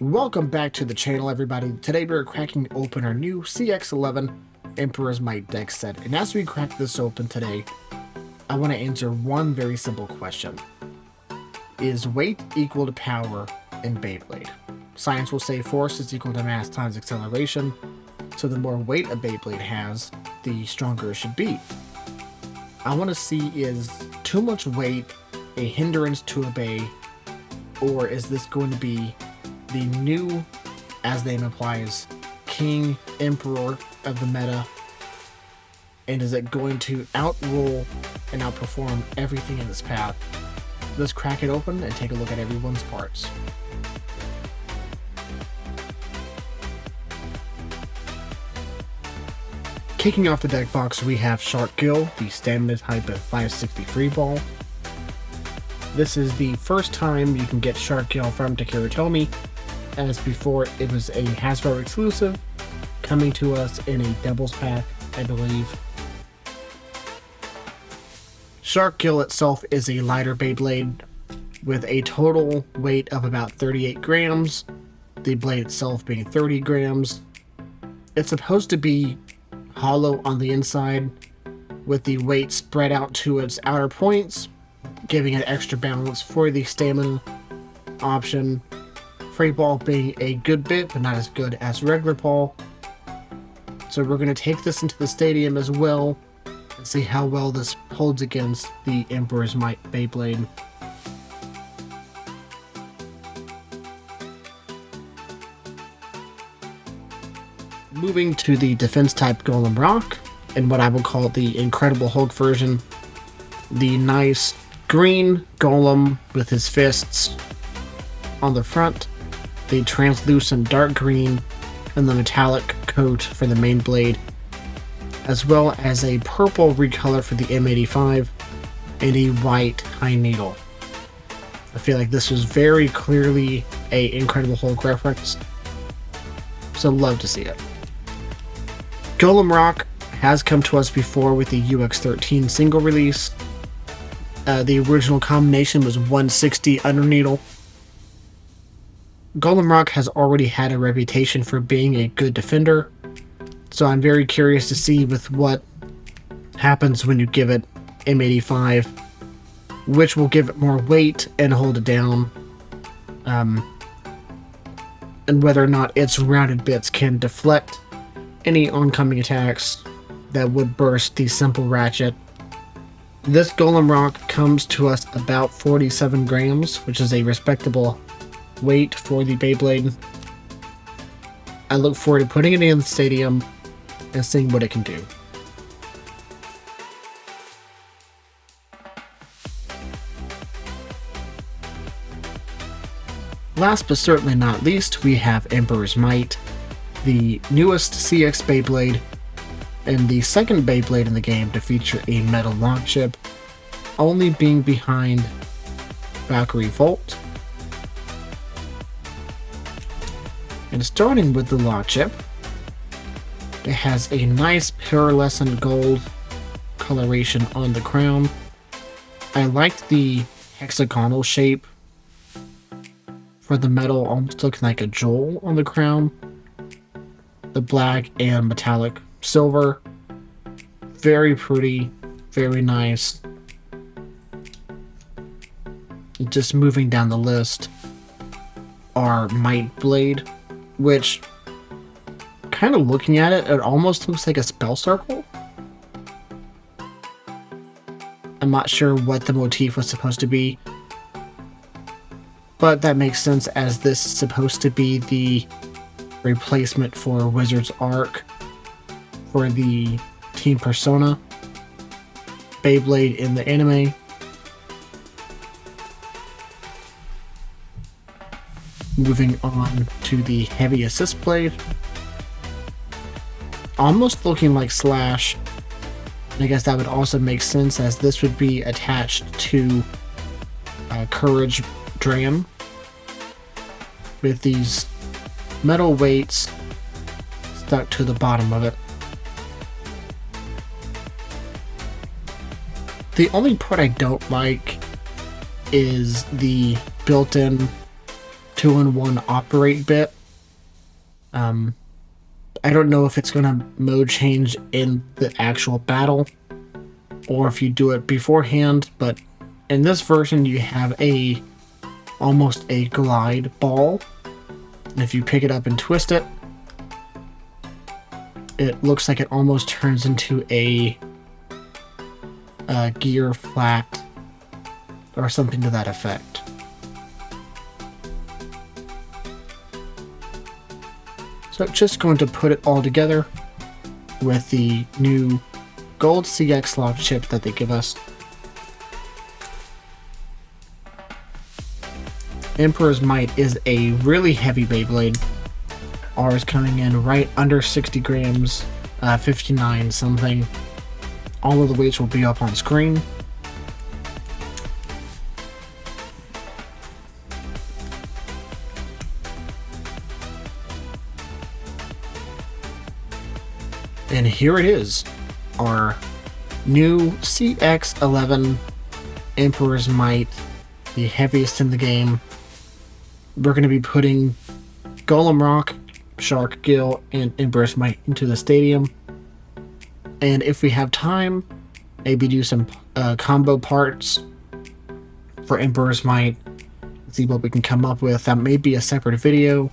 Welcome back to the channel, everybody. Today we're cracking open our new CX11 Emperor's Might deck set, and as we crack this open today, I want to answer one very simple question. Is weight equal to power in Beyblade? Science will say force is equal to mass times acceleration, so the more weight a Beyblade has, the stronger it should be. I want to see, is too much weight a hindrance to a Bey, or is this going to be the new, as the name implies, King Emperor of the meta, and is it going to outrule and outperform everything in this path? Let's crack it open and take a look at everyone's parts. Kicking off the deck box, we have Shark Gill, the stamina type of 560 free ball. This is the first time you can get Shark Gill from Takiratomi, as before it was a Hasbro exclusive, coming to us in a doubles pack, I believe. Shark Gill itself is a lighter Beyblade with a total weight of about 38 grams, the blade itself being 30 grams. It's supposed to be hollow on the inside, with the weight spread out to its outer points, giving it extra balance for the stamina option. Free ball being a good bit, but not as good as regular ball. So we're going to take this into the stadium as well and see how well this holds against the Emperor's Might Beyblade. Moving to the defense type Golem Rock, and what I will call the Incredible Hulk version. The nice green golem with his fists on the front, the translucent dark green, and the metallic coat for the main blade, as well as a purple recolor for the M85 and a white high needle. I feel like this was very clearly a Incredible Hulk reference, so love to see it. Golem Rock has come to us before with the UX13 single release. The original combination was 160 under needle. Golem Rock has already had a reputation for being a good defender, so I'm very curious to see with what happens when you give it M85, which will give it more weight and hold it down, and whether or not its rounded bits can deflect any oncoming attacks that would burst the simple ratchet. This Golem Rock comes to us about 47 grams, which is a respectable weight for the Beyblade. I look forward to putting it in the stadium and seeing what it can do. Last but certainly not least, we have Emperor's Might, the newest CX Beyblade, and the second Beyblade in the game to feature a metal launch chip, only being behind Valkyrie Volt. And starting with the launch chip, it has a nice pearlescent gold coloration on the crown. I liked the hexagonal shape for the metal, almost looking like a jewel on the crown. The black and metallic silver, very pretty, very nice. Just moving down the list are Might Blade, which, kind of looking at it, it almost looks like a spell circle. I'm not sure what the motif was supposed to be, but that makes sense, as this is supposed to be the replacement for Wizard's Arc for the Team Persona Beyblade in the anime. Moving on to the Heavy Assist Blade, almost looking like Slash. I guess that would also make sense, as this would be attached to Courage Dram with these metal weights stuck to the bottom of it. The only part I don't like is the built-in 2-in-1 operate bit. I don't know if it's gonna mode change in the actual battle or if you do it beforehand, but in this version you have almost a glide ball, and if you pick it up and twist it, it looks like it almost turns into a gear flat or something to that effect. So just going to put it all together with the new gold CX lock chip that they give us. Emperor's Might is a really heavy Beyblade. Ours coming in right under 60 grams, 59 something. All of the weights will be up on screen. And here it is, our new CX11 Emperor's Might, the heaviest in the game. We're going to be putting Golem Rock, Shark Gill, and Emperor's Might into the stadium. And if we have time, maybe do some combo parts for Emperor's Might, see what we can come up with. That may be a separate video.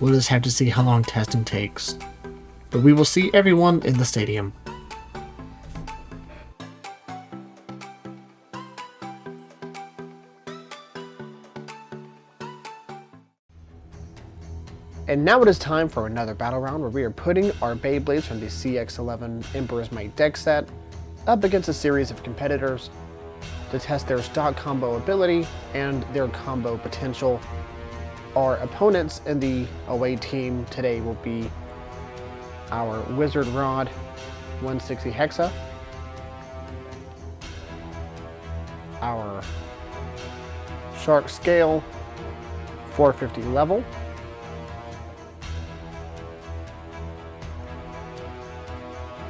We'll just have to see how long testing takes. But we will see everyone in the stadium. And now it is time for another battle round where we are putting our Beyblades from the CX11 Emperor's Might deck set up against a series of competitors to test their stock combo ability and their combo potential. Our opponents in the away team today will be our Wizard Rod 160 Hexa, our Shark Scale 450 level,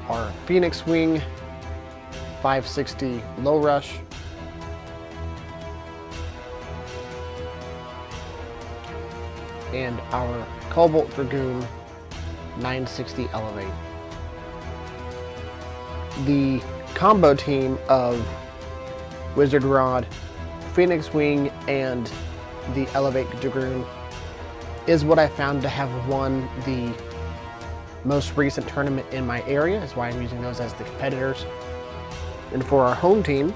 our Phoenix Wing 560 low rush, and our Cobalt Dragoon 960 elevate. The combo team of Wizard Rod, Phoenix Wing, and the Elevate Dragoon is what I found to have won the most recent tournament in my area. That's why I'm using those as the competitors. And for our home team,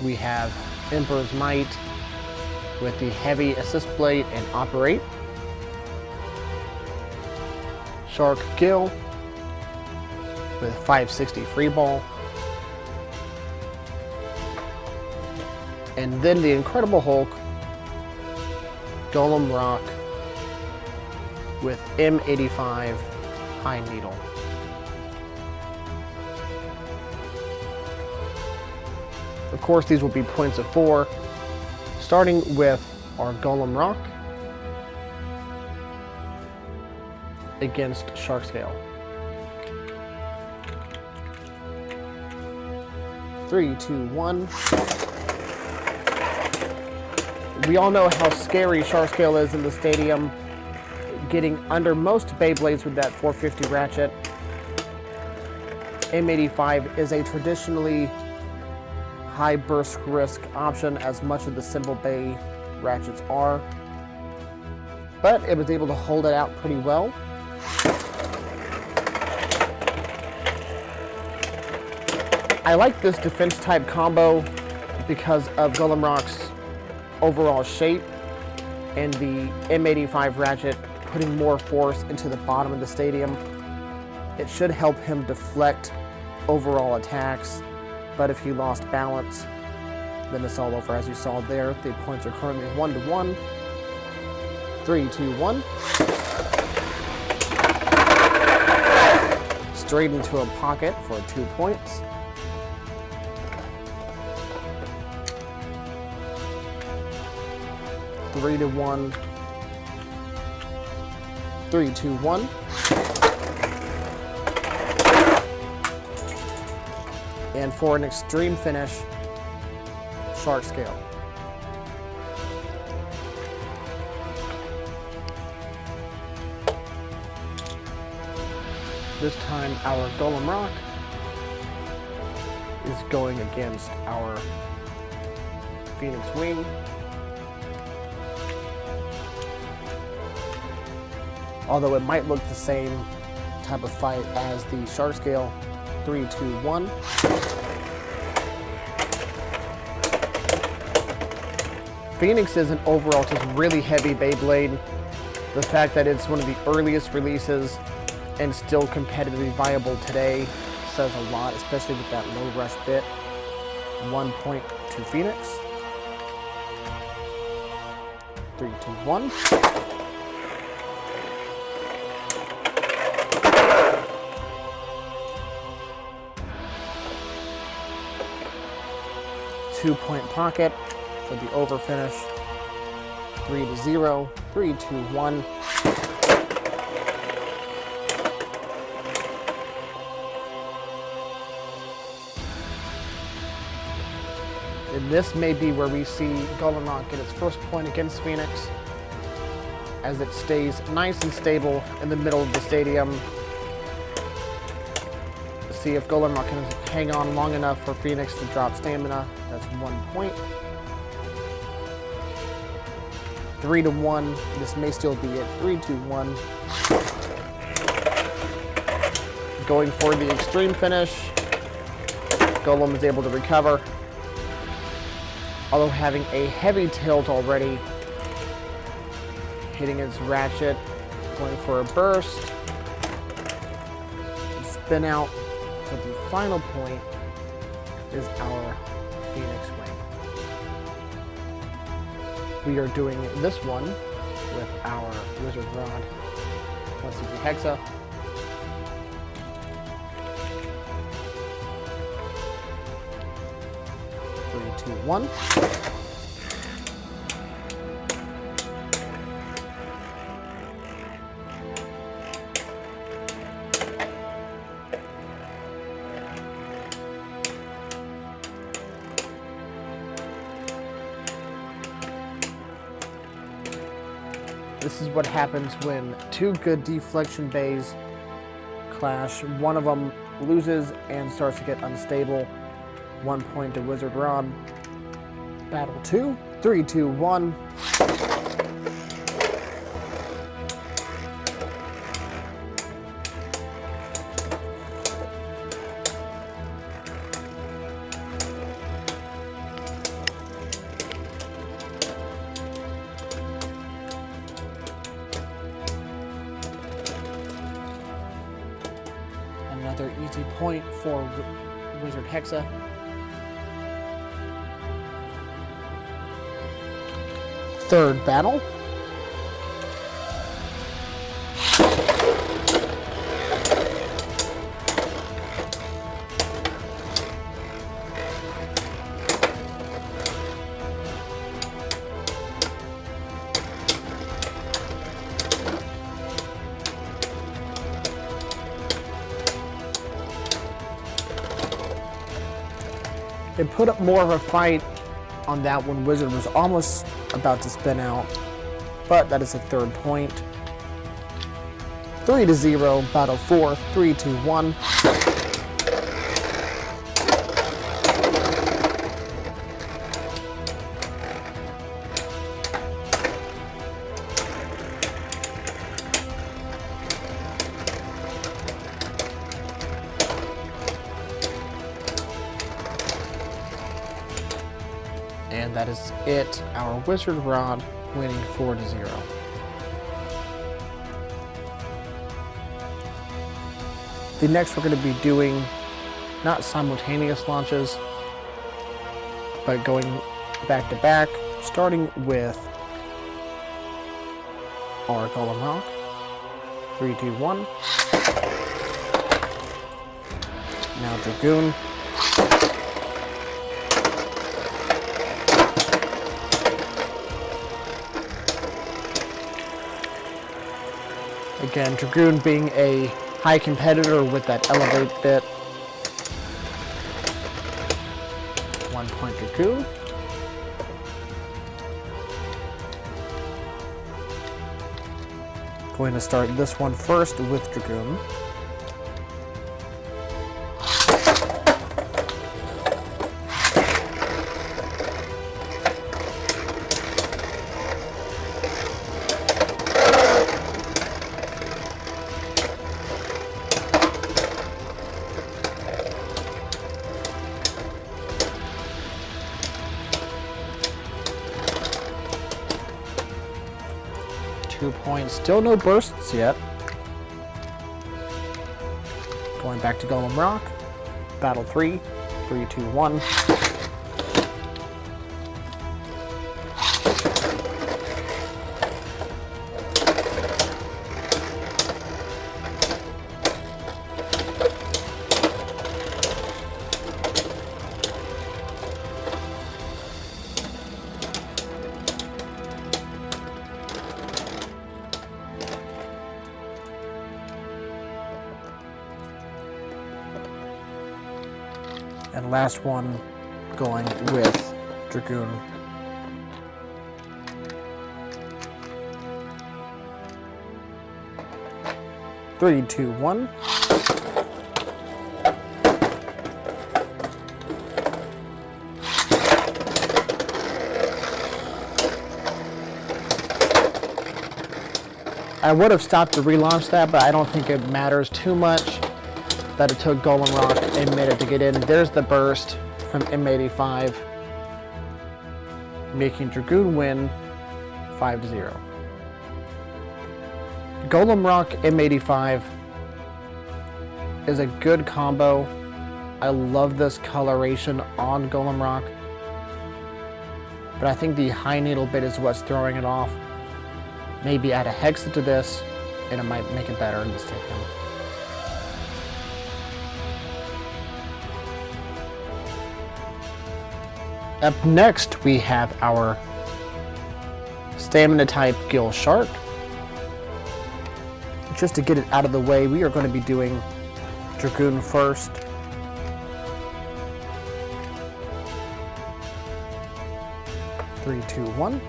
we have Emperor's Might with the heavy assist blade and operate, Shark Gill with 560 free ball, and then the Incredible Hulk, Golem Rock with M85 high needle. Of course, these will be points of 4, starting with our Golem Rock against Shark Scale. 3, 2, 1. We all know how scary Shark Scale is in the stadium, getting under most Beyblades with that 450 ratchet. M85 is a traditionally high burst risk option, as much of the Symbol Bay ratchets are, but it was able to hold it out pretty well. I like this defense type combo because of Golem Rock's overall shape and the M85 ratchet putting more force into the bottom of the stadium. It should help him deflect overall attacks, but if he lost balance, then it's all over. As you saw there, the points are currently 1-1. 3, 2, 1. Straight into a pocket for 2 points. Three to 1. 3, 2, 1. And for an extreme finish, Shark Scale. This time our Golem Rock is going against our Phoenix Wing. Although it might look the same type of fight as the Shark Scale. 3, 2, 1. Phoenix is an overall just really heavy Beyblade. The fact that it's one of the earliest releases and still competitively viable today says a lot, especially with that low rush bit. 1 point to Phoenix. 3, 2, 1. Two-point pocket for the over finish. 3 to 0. 3, 2, 1. And this may be where we see Golem Rock get its first point against Phoenix, as it stays nice and stable in the middle of the stadium. See if Golem Rock can hang on long enough for Phoenix to drop stamina. That's 1 point. 3 to 1. This may still be it. 3, 2, 1. Going for the extreme finish. Golem is able to recover, although having a heavy tilt already. Hitting its ratchet. Going for a burst. Spin out. So the final point is our Phoenix Wing. We are doing this one with our Wizard Rod plus the Hexa. Three, two, one. This is what happens when two good deflection bays clash. One of them loses and starts to get unstable. 1 point to Wizard Rod. Battle 2. 3, 2, 1. Another easy point for Wizard Hexa. Third battle. It put up more of a fight on that one. Wizard was almost about to spin out, but that is a third point. 3 to 0, battle 4, 3, 2, 1. And that is it. Our Wizard Rod winning 4 to 0. The next we're going to be doing not simultaneous launches, but going back to back, starting with our Golem Rock. 3, 2, 1. Now Dragoon. Again, Dragoon being a high competitor with that elevate bit. 1 point Dragoon. Going to start this one first with Dragoon. point. Still no bursts yet. Going back to Golem Rock. Battle 3. 3, 2, 1. And last one going with Dragoon. Three, two, one. I would have stopped to relaunch that, but I don't think it matters too much that it took Golem Rock a minute to get in. There's the burst from M85, making Dragoon win 5-0. Golem Rock M85 is a good combo. I love this coloration on Golem Rock, but I think the high needle bit is what's throwing it off. Maybe add a hexa to this, and it might make it better in this takedown. Up next, we have our Stamina type Gill Shark. Just to get it out of the way, we are going to be doing Dragoon first. Three, two, one.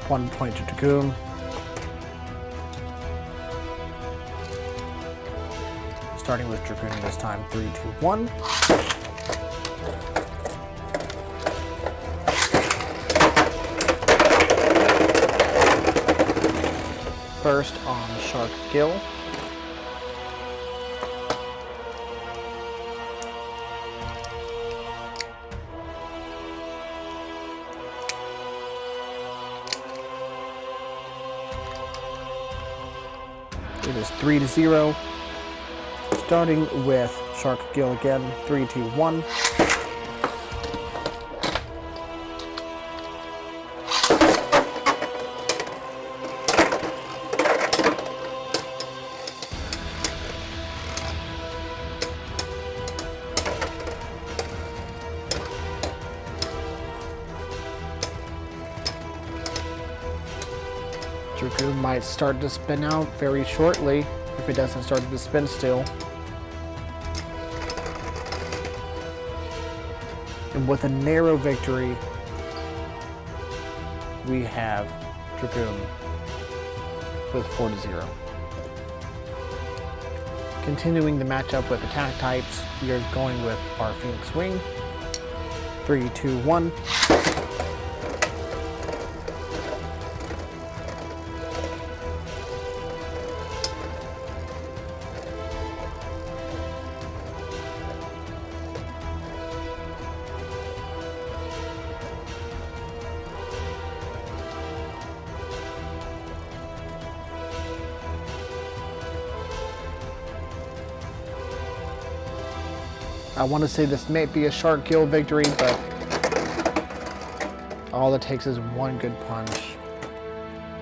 One point to Dragoon. Starting with Dragoon this time. 3, 2, 1. First on Shark Gill. It is 3-0. Starting with Shark Gill again. 3, 2, 1. Dragoon might start to spin out very shortly if it doesn't start to spin still. And with a narrow victory, we have Dragoon with 4-0. Continuing the matchup with attack types, we are going with our Phoenix Wing. 3, 2, 1. I want to say this may be a Shark Gill victory, but all it takes is one good punch.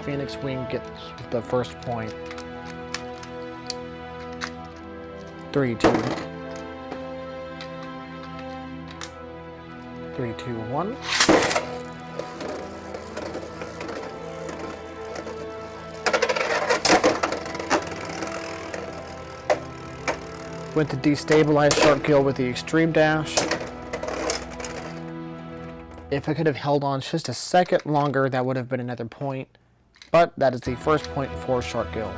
Phoenix Wing gets the first point. 3, 2. 3, 2, 1. Went to destabilize Shark Gill with the extreme dash. If I could have held on just a second longer, that would have been another point. But that is the first point for Shark Gill.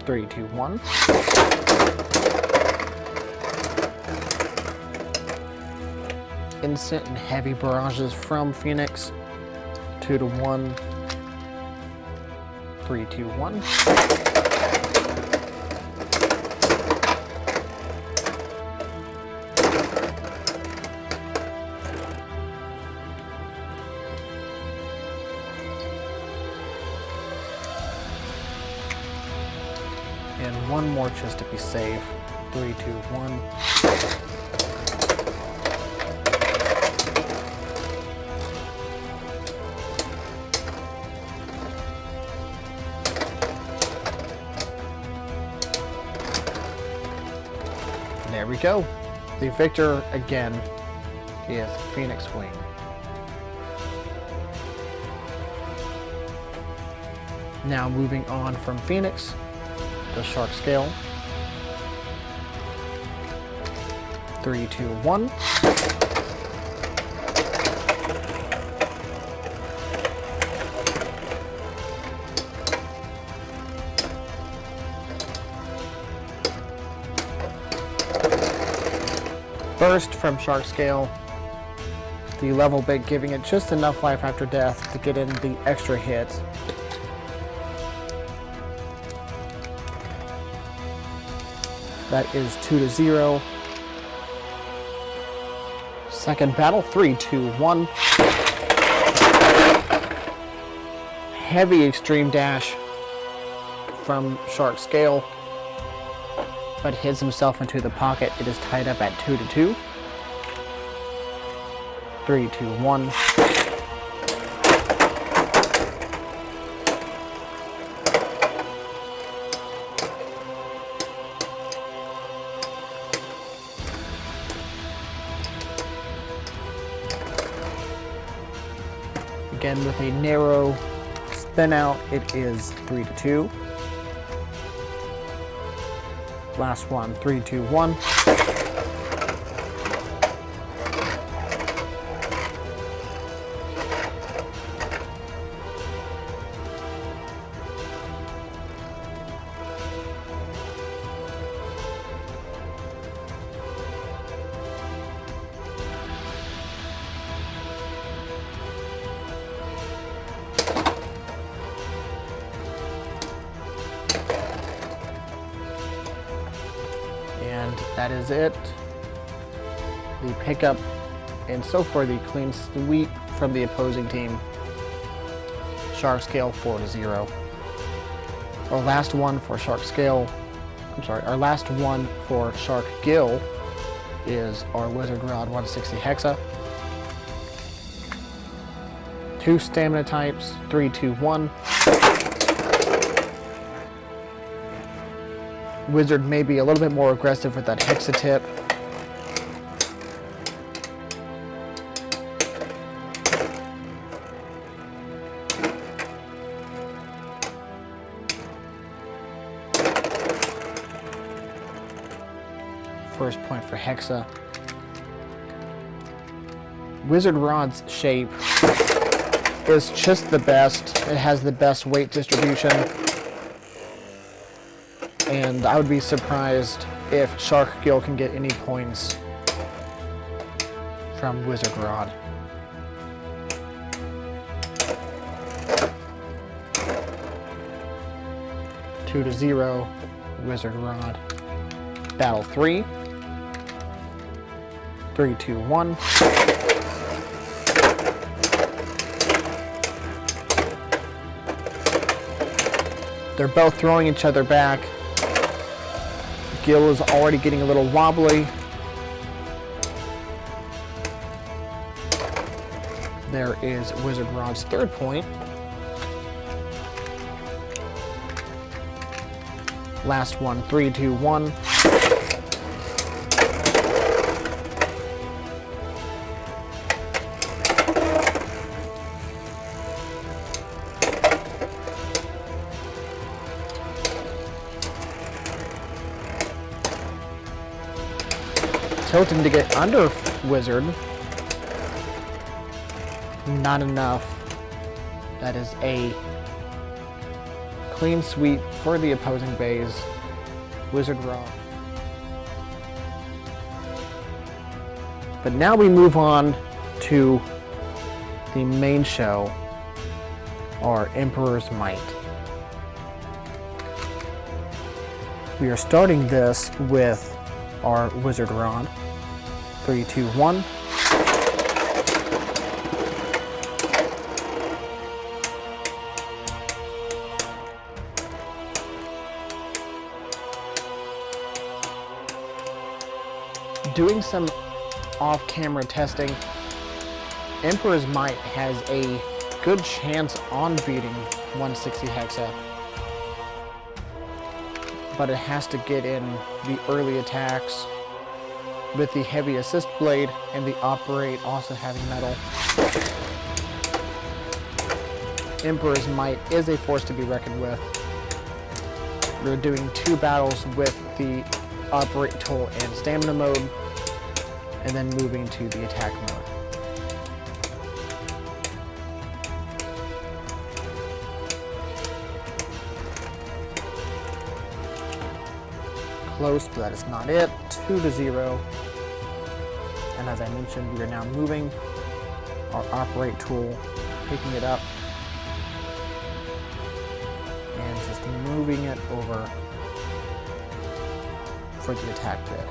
3, 2, 1. instant and heavy barrages from Phoenix. 2-1. 3-2-1. And one more just to be safe. 3-2-1. There we go. The victor again is Phoenix Wing. Now moving on from Phoenix, the Shark Scale. 3-2-1. Burst from Shark Scale. The level bit giving it just enough life after death to get in the extra hit. That is 2-0. Second battle, 3-2-1. Heavy extreme dash from Shark Scale, but hits himself into the pocket. It is tied up at 2-2. 3-2-1. Again with a narrow spin out, it is 3-2. Last one, 3-2-1. And that is it. The pickup, and so far the clean sweep from the opposing team. Shark Scale 4-0. Our last one for Shark Scale, our last one for Shark Gill is our Wizard Rod 160 Hexa. 2 stamina types, 3-2-1. Wizard may be a little bit more aggressive with that Hexa tip. First point for Hexa. Wizard Rod's shape is just the best. It has the best weight distribution. And I would be surprised if Shark Gill can get any points from Wizard Rod. Two to 0, Wizard Rod. Battle 3. 3-2-1. They're both throwing each other back. Gill is already getting a little wobbly. There is Wizard Rod's third point. Last one, 3-2-1. Tilting to get under Wizard. Not enough. That is a clean sweep for the opposing bays. Wizard Rod. But now we move on to the main show, our Emperor's Might. We are starting this with our Wizard Rod. 3, 2, 1. Doing some off-camera testing, Emperor's Might has a good chance on beating 160 Hexa, but it has to get in the early attacks with the heavy assist blade and the operate also having metal. Emperor's Might is a force to be reckoned with. We're doing 2 battles with the operate tool and stamina mode, and then moving to the attack mode. Close, but that is not it. 2-0. And as I mentioned, we are now moving our operate tool, picking it up, and just moving it over for the attack bit.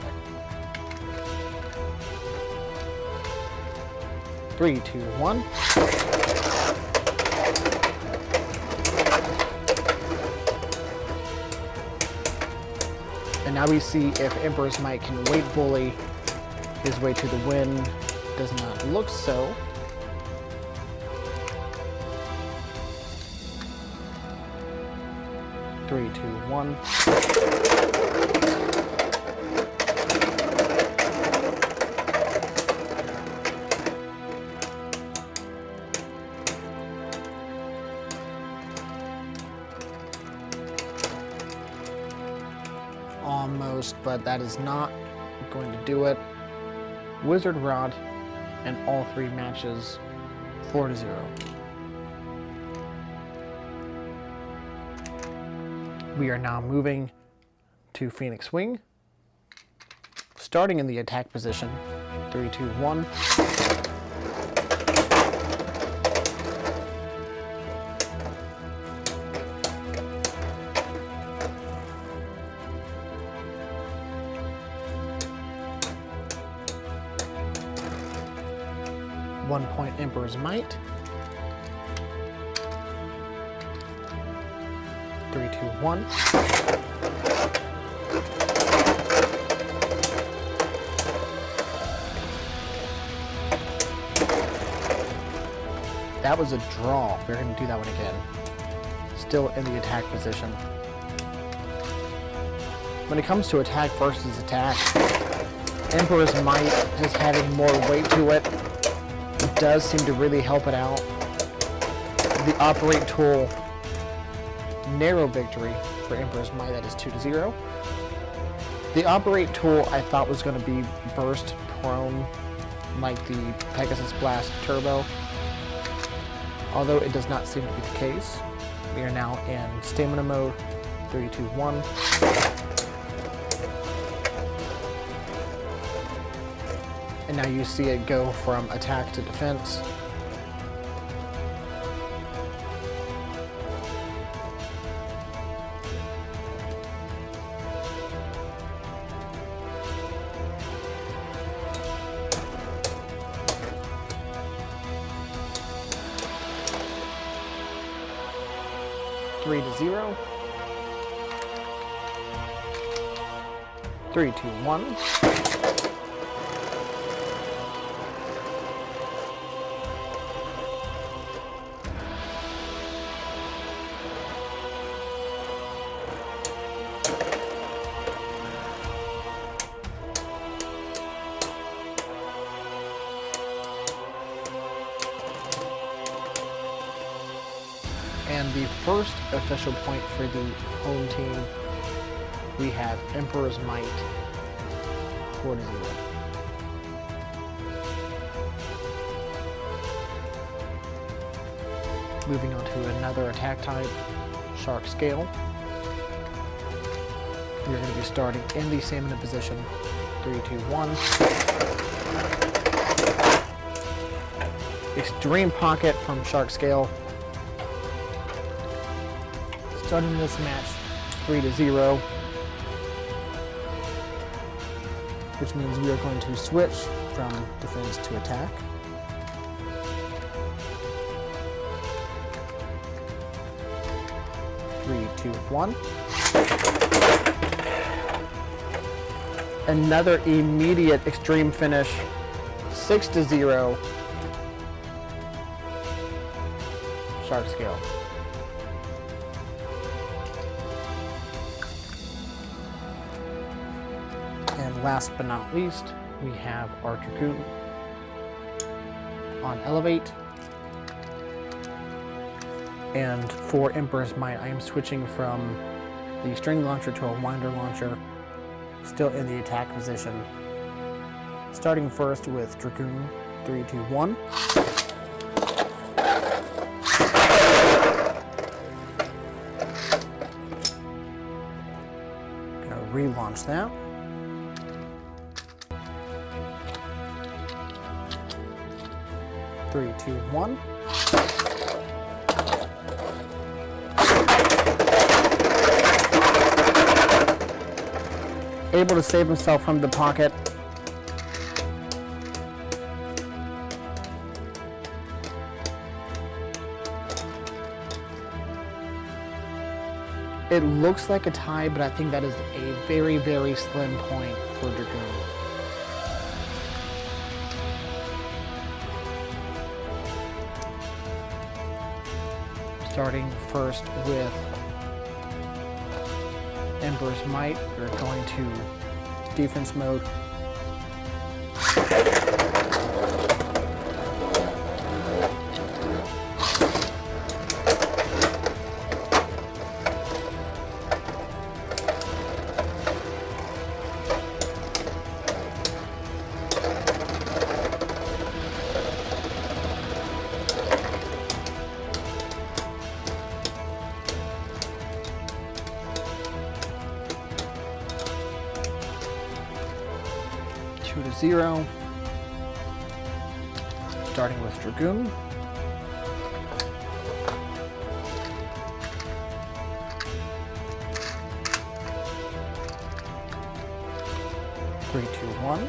3, 2, 1. And now we see if Emperor's Might can weight bully his way to the win. Does not look so. Three, two, one. Almost, but that is not going to do it. Wizard Rod and all 3 matches 4-0. We are now moving to Phoenix Wing, starting in the attack position. 3, 2, 1. One point Emperor's Might. 3, 2, 1. That was a draw. We're going to do that one again. Still in the attack position. When it comes to attack versus attack, Emperor's Might, just having more weight to it, does seem to really help it out. The operate tool, narrow victory for Emperor's Might, that is 2-0. The operate tool I thought was going to be burst prone like the Pegasus Blast Turbo, although it does not seem to be the case. We are now in stamina mode. 3, 2, 1. And now you see it go from attack to defense. Three to 0. 3, 2, 1. And the first official point for the home team, we have Emperor's Might 4-0. Moving on to another attack type, Shark Scale. We're going to be starting in the stamina position. 3, 2, 1. Extreme Pocket from Shark Scale. Starting this match 3-0, which means we are going to switch from defense to attack. Three, two, one. Another immediate extreme finish, 6-0. Shark Scale. And last but not least, we have our Dragoon on Elevate. And for Emperor's Might, I am switching from the string launcher to a winder launcher, still in the attack position. Starting first with Dragoon, 3, 2, 1. Gonna relaunch that. Three, two, one. Able to save himself from the pocket. It looks like a tie, but I think that is a very, very slim point for Dragoon. Starting first with Emperor's Might, we're going to defense mode. Two to 0. Starting with Dragoon. Three, two, one.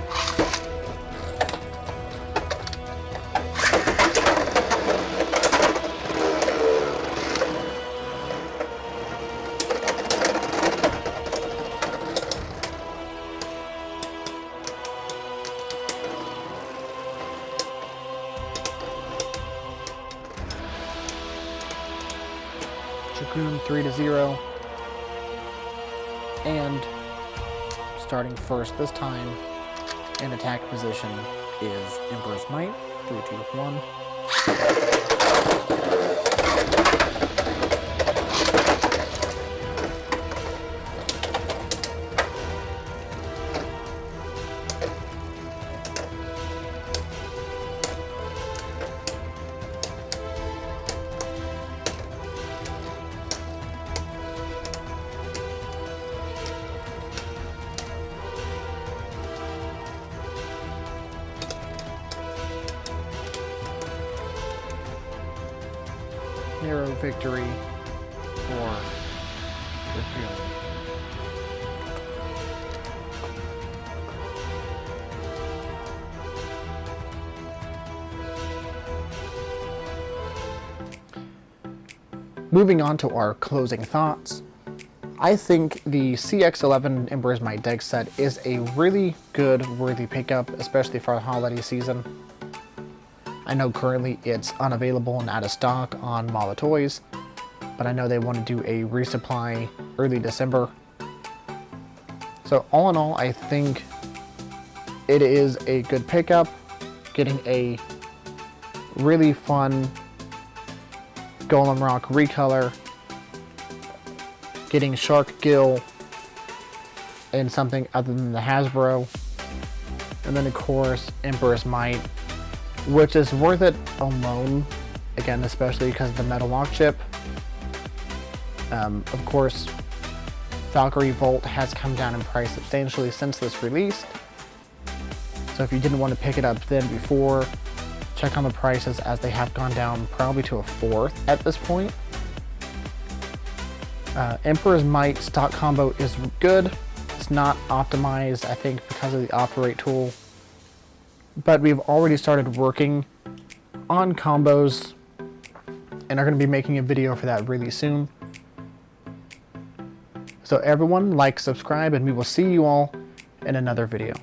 Dragoon 3-0, and starting first this time in attack position is Emperor's Might. 3, 2, 1. Narrow victory for Dragoon. Moving on to our closing thoughts, I think the CX11 Emperor's Might deck set is a really good, worthy pickup, especially for the holiday season. I know currently it's unavailable and out of stock on Mala Toys, but I know they want to do a resupply early December. So all in all, I think it is a good pickup, getting a really fun Golem Rock recolor, getting Shark Gill and something other than the Hasbro, and then of course Emperor's Might, which is worth it alone, again, especially because of the metal lock chip. Of course, Valkyrie Volt has come down in price substantially since this release, so if you didn't want to pick it up then before, check check on the prices as they have gone down probably to a fourth at this point. Emperor's Might stock combo is good. It's not optimized, I think, because of the operate tool. But we've already started working on combos and are going to be making a video for that really soon. So everyone, like, subscribe, and we will see you all in another video.